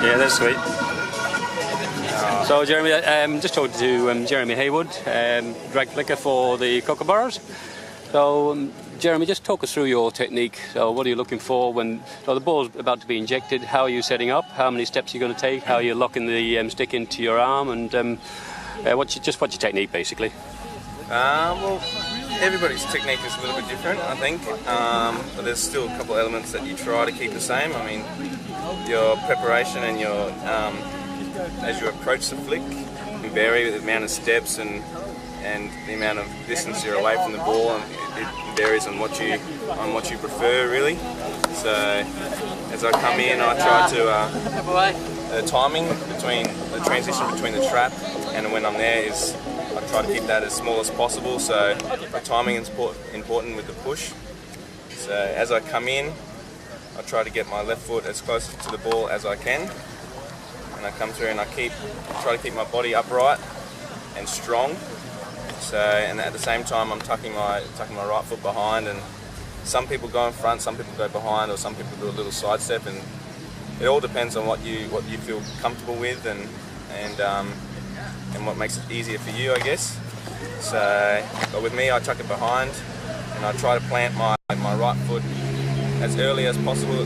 Yeah, that's sweet. So Jeremy, just talking to Jeremy Haywood, drag flicker for the Kookaburras. So Jeremy, just talk us through your technique. So what are you looking for when the ball's about to be injected? How are you setting up? How many steps are you going to take? How are you locking the stick into your arm? And what's your technique basically? Well, everybody's technique is a little bit different, I think, but there's still a couple of elements that you try to keep the same. I mean, your preparation and your as you approach the flick, you vary with the amount of steps and the amount of distance you're away from the ball, and it varies on what you prefer really. So as I come in, I try to the timing between the transition between the trap and when I'm there is. I try to keep that as small as possible, so the timing is important with the push. So as I come in, I try to get my left foot as close to the ball as I can, and I come through and I try to keep my body upright and strong. So, and at the same time I'm tucking my right foot behind, and some people go in front, some people go behind, or some people do a little side step, and it all depends on what you feel comfortable with and what makes it easier for you, I guess. So, but with me, I tuck it behind, and I try to plant my right foot as early as possible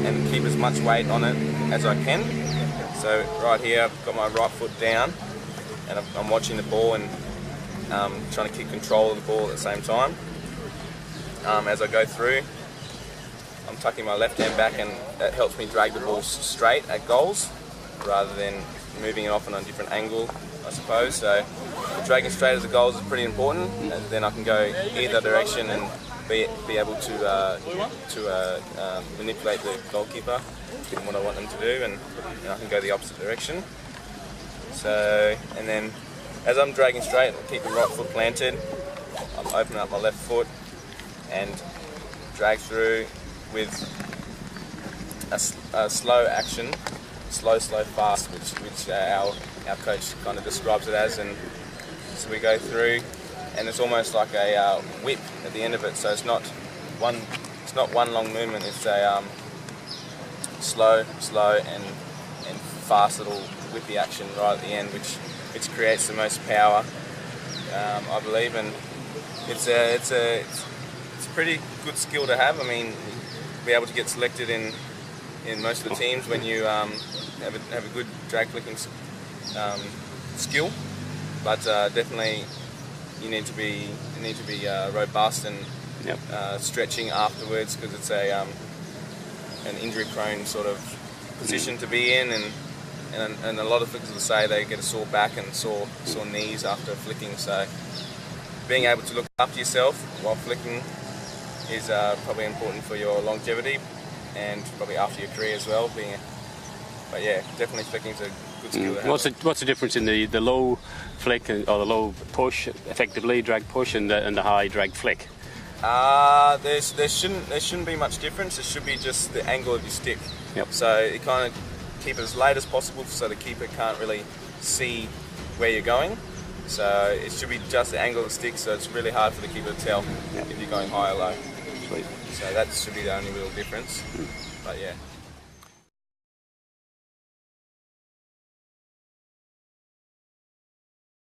and keep as much weight on it as I can. So right here, I've got my right foot down, and I'm watching the ball and trying to keep control of the ball at the same time. As I go through, I'm tucking my left hand back, and that helps me drag the ball straight at goals rather than moving it off on a different angle, I suppose. So dragging straight at the goals is pretty important, and then I can go either direction and be able to manipulate the goalkeeper in what I want them to do, and I can go the opposite direction. So, and then as I'm dragging straight, I keep the right foot planted. I'm opening up my left foot and drag through with a slow action. Slow, fast, which our coach kind of describes it as, and so we go through, and it's almost like a whip at the end of it. So it's not one long movement. It's a slow and fast little whippy action right at the end, which creates the most power, I believe, and it's a pretty good skill to have. I mean, be able to get selected in most of the teams when you have a good drag flicking skill, but definitely you need to be robust and stretching afterwards, because it's an injury-prone sort of position to be in, and a lot of flickers will say they get a sore back and sore knees after flicking. So being able to look after yourself while flicking is probably important for your longevity, and probably after your career as well. But yeah, definitely flicking is a good skill to have. What's the difference in the low flick or the low push, effectively drag push, and the high drag flick? There shouldn't be much difference. It should be just the angle of your stick. Yep. So you kind of keep it as late as possible, so the keeper can't really see where you're going. So it should be just the angle of the stick. So it's really hard for the keeper to tell if you're going high or low. Sweet. So that should be the only real difference. But yeah.